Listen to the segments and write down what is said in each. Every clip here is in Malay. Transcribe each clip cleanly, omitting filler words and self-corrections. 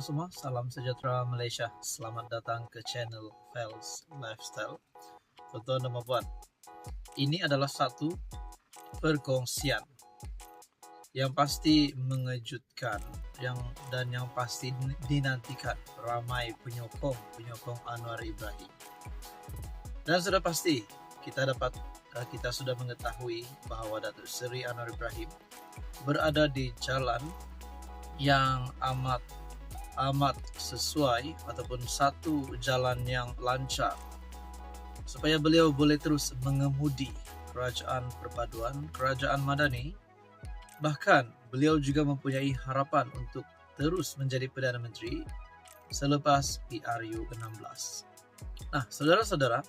halo semua, salam sejahtera Malaysia. Selamat datang ke channel Fels Lifestyle. Tuan-tuan dan puan, ini adalah satu perkongsian yang pasti mengejutkan dan yang pasti dinantikan ramai penyokong Anwar Ibrahim. Dan sudah pasti kita sudah mengetahui bahwa Datuk Seri Anwar Ibrahim berada di jalan yang amat sesuai ataupun satu jalan yang lancar supaya beliau boleh terus mengemudi kerajaan perpaduan, kerajaan madani. Bahkan beliau juga mempunyai harapan untuk terus menjadi Perdana Menteri selepas PRU 16. Nah, saudara-saudara,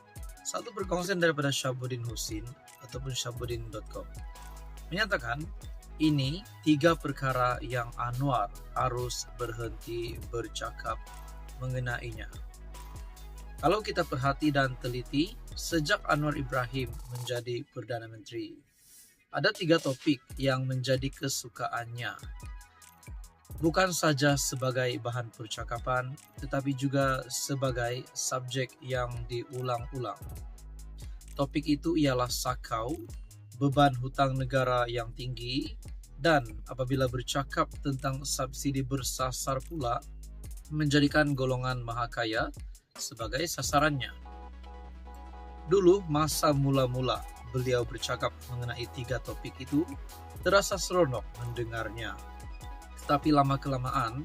satu perkongsian daripada Syabuddin Husin ataupun syabuddin.com menyatakan ini 3 perkara yang Anwar harus berhenti bercakap mengenainya. Kalau kita perhati dan teliti, sejak Anwar Ibrahim menjadi Perdana Menteri, ada 3 topik yang menjadi kesukaannya. Bukan saja sebagai bahan percakapan, tetapi juga sebagai subjek yang diulang-ulang. Topik itu ialah sakau, beban hutang negara yang tinggi, dan apabila bercakap tentang subsidi bersasar pula, menjadikan golongan mahakaya sebagai sasarannya. Dulu masa mula-mula beliau bercakap mengenai 3 topik itu, terasa seronok mendengarnya. Tetapi lama-kelamaan,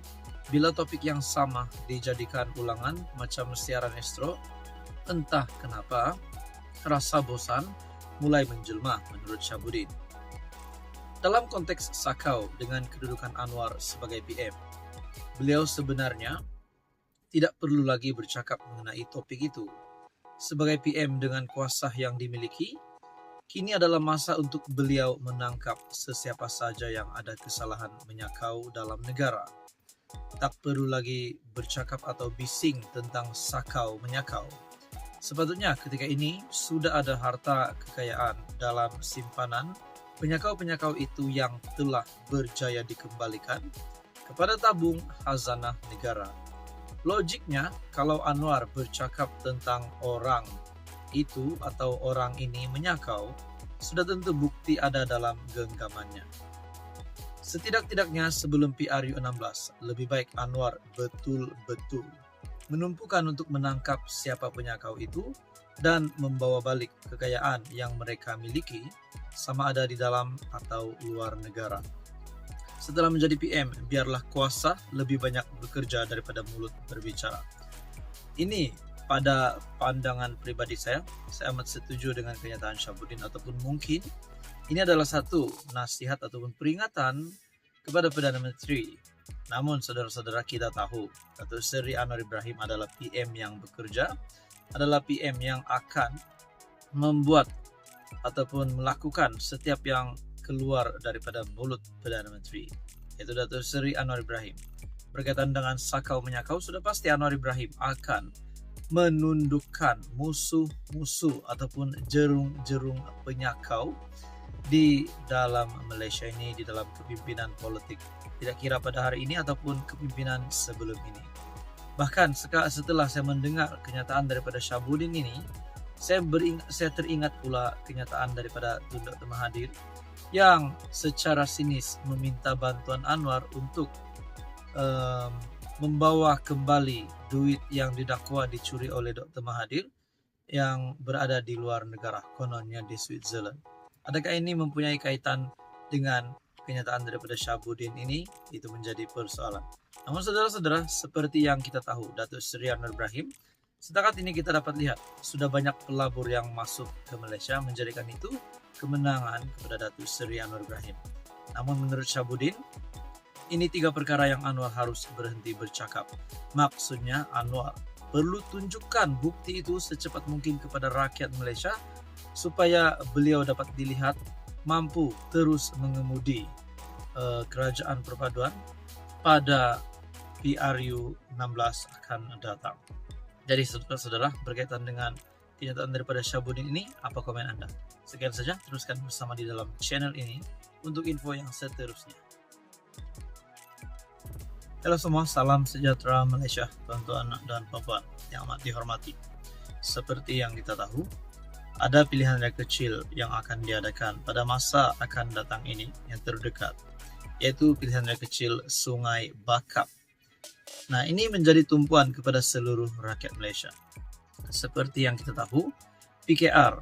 bila topik yang sama dijadikan ulangan macam siaran estro, entah kenapa, rasa bosan mulai menjelma menurut Syabuddin. Dalam konteks sakau dengan kedudukan Anwar sebagai PM, beliau sebenarnya tidak perlu lagi bercakap mengenai topik itu. Sebagai PM dengan kuasa yang dimiliki, kini adalah masa untuk beliau menangkap sesiapa saja yang ada kesalahan menyakau dalam negara. Tak perlu lagi bercakap atau bising tentang sakau menyakau. Sepatutnya ketika ini sudah ada harta kekayaan dalam simpanan penyakau-penyakau itu yang telah berjaya dikembalikan kepada tabung khazanah negara. Logiknya, kalau Anwar bercakap tentang orang itu atau orang ini menyakau, sudah tentu bukti ada dalam genggamannya. Setidak-tidaknya sebelum PRU 16, lebih baik Anwar betul-betul menumpukan untuk menangkap siapa penyakau itu dan membawa balik kekayaan yang mereka miliki, sama ada di dalam atau luar negara. Setelah menjadi PM, biarlah kuasa lebih banyak bekerja daripada mulut berbicara. Ini pada pandangan pribadi saya amat setuju dengan kenyataan Syabuddin, ataupun mungkin ini adalah satu nasihat ataupun peringatan kepada Perdana Menteri. Namun saudara-saudara, kita tahu Datuk Seri Anwar Ibrahim adalah PM yang bekerja, adalah PM yang akan membuat ataupun melakukan setiap yang keluar daripada mulut Perdana Menteri, yaitu Datuk Seri Anwar Ibrahim. Berkaitan dengan sakau menyakau, sudah pasti Anwar Ibrahim akan menundukkan musuh-musuh ataupun jerung-jerung penyakau di dalam Malaysia ini, di dalam kepimpinan politik, tidak kira pada hari ini ataupun kepimpinan sebelum ini. Bahkan setelah saya mendengar kenyataan daripada Syabuddin ini, saya teringat pula kenyataan daripada Tun Dr. Mahathir yang secara sinis meminta bantuan Anwar untuk membawa kembali duit yang didakwa dicuri oleh Dr. Mahathir yang berada di luar negara, kononnya di Switzerland. Adakah ini mempunyai kaitan dengan kenyataan daripada Syabuddin ini? Itu menjadi persoalan. Namun saudara-saudara, seperti yang kita tahu, Datuk Seri Anwar Ibrahim, setakat ini kita dapat lihat sudah banyak pelabur yang masuk ke Malaysia, menjadikan itu kemenangan kepada Datuk Seri Anwar Ibrahim. Namun menurut Syabuddin, ini 3 perkara yang Anwar harus berhenti bercakap. Maksudnya Anwar perlu tunjukkan bukti itu secepat mungkin kepada rakyat Malaysia supaya beliau dapat dilihat mampu terus mengemudi kerajaan perpaduan pada PRU 16 akan datang. Jadi saudara-saudara, berkaitan dengan kenyataan daripada Syabuddin ini, apa komen Anda? Sekian saja, teruskan bersama di dalam channel ini untuk info yang seterusnya. Halo semua, salam sejahtera Malaysia, tuan-tuan dan puan-puan yang amat dihormati. Seperti yang kita tahu, ada pilihan raya kecil yang akan diadakan pada masa akan datang ini yang terdekat, yaitu pilihan raya kecil Sungai Bakap. Nah, ini menjadi tumpuan kepada seluruh rakyat Malaysia. Seperti yang kita tahu, PKR,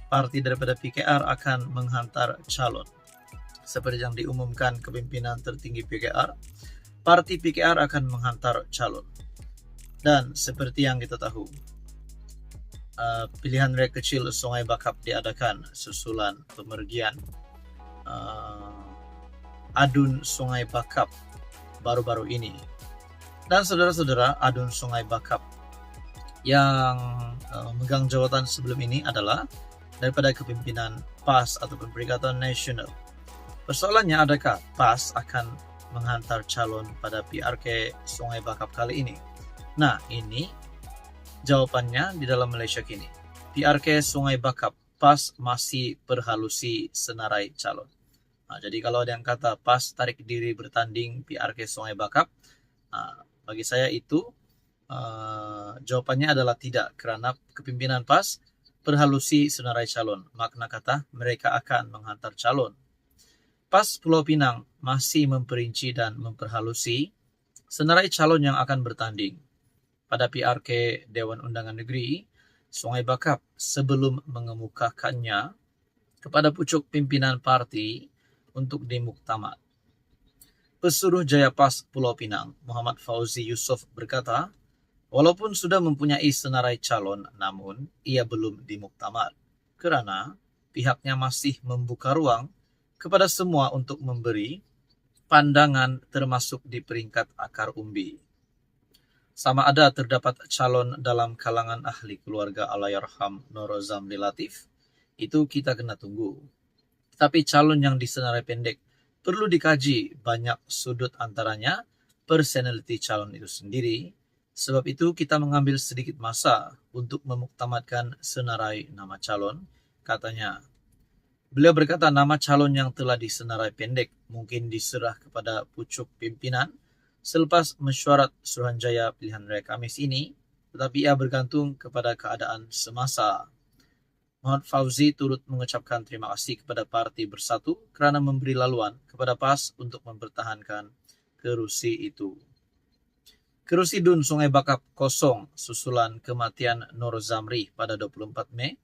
parti daripada PKR akan menghantar calon. Seperti yang diumumkan kepimpinan tertinggi PKR, parti PKR akan menghantar calon. Dan seperti yang kita tahu, pilihan raya kecil Sungai Bakap diadakan susulan pemergian Adun Sungai Bakap baru-baru ini. Dan saudara-saudara, Adun Sungai Bakap yang memegang jawatan sebelum ini adalah daripada kepimpinan PAS ataupun Perikatan Nasional. Persoalannya, adakah PAS akan menghantar calon pada PRK Sungai Bakap kali ini? Nah, ini jawapannya di dalam Malaysia kini. PRK Sungai Bakap, PAS masih perhalusi senarai calon. Nah, jadi kalau ada yang kata PAS tarik diri bertanding PRK Sungai Bakap, bagi saya itu jawapannya adalah tidak, kerana kepimpinan PAS perhalusi senarai calon. Makna kata mereka akan menghantar calon. PAS Pulau Pinang masih memperinci dan memperhalusi senarai calon yang akan bertanding pada PRK Dewan Undangan Negeri Sungai Bakap sebelum mengemukakannya kepada pucuk pimpinan parti untuk dimuktamad. Pesuruh Jaya PAS Pulau Pinang, Muhammad Fauzi Yusof berkata, walaupun sudah mempunyai senarai calon, namun ia belum dimuktamad kerana pihaknya masih membuka ruang kepada semua untuk memberi pandangan termasuk di peringkat akar umbi. Sama ada terdapat calon dalam kalangan ahli keluarga Allahyarham Nur Zamri Latif, itu kita kena tunggu. Tapi calon yang disenarai pendek perlu dikaji banyak sudut, antaranya personality calon itu sendiri. Sebab itu kita mengambil sedikit masa untuk memuktamadkan senarai nama calon, katanya. Beliau berkata nama calon yang telah disenarai pendek mungkin diserah kepada pucuk pimpinan selepas mesyuarat Suruhanjaya pilihan raya Khamis ini, tetapi ia bergantung kepada keadaan semasa. Muhammad Fauzi turut mengucapkan terima kasih kepada Parti Bersatu kerana memberi laluan kepada PAS untuk mempertahankan kerusi itu. Kerusi DUN Sungai Bakap kosong susulan kematian Nur Zamri pada 24 Mei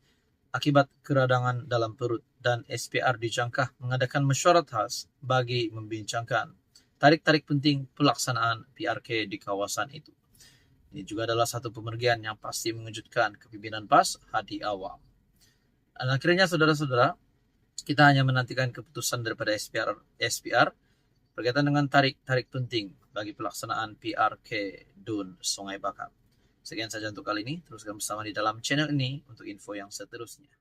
akibat keradangan dalam perut, dan SPR dijangka mengadakan mesyuarat khas bagi membincangkan tarik-tarik penting pelaksanaan PRK di kawasan itu. Ini juga adalah satu pemergian yang pasti mengejutkan kepimpinan PAS Hadi Awam. Dan akhirnya saudara-saudara, kita hanya menantikan keputusan daripada SPR berkaitan dengan tarik-tarik penting bagi pelaksanaan PRK DUN Sungai Bakap. Sekian saja untuk kali ini. Teruskan bersama di dalam channel ini untuk info yang seterusnya.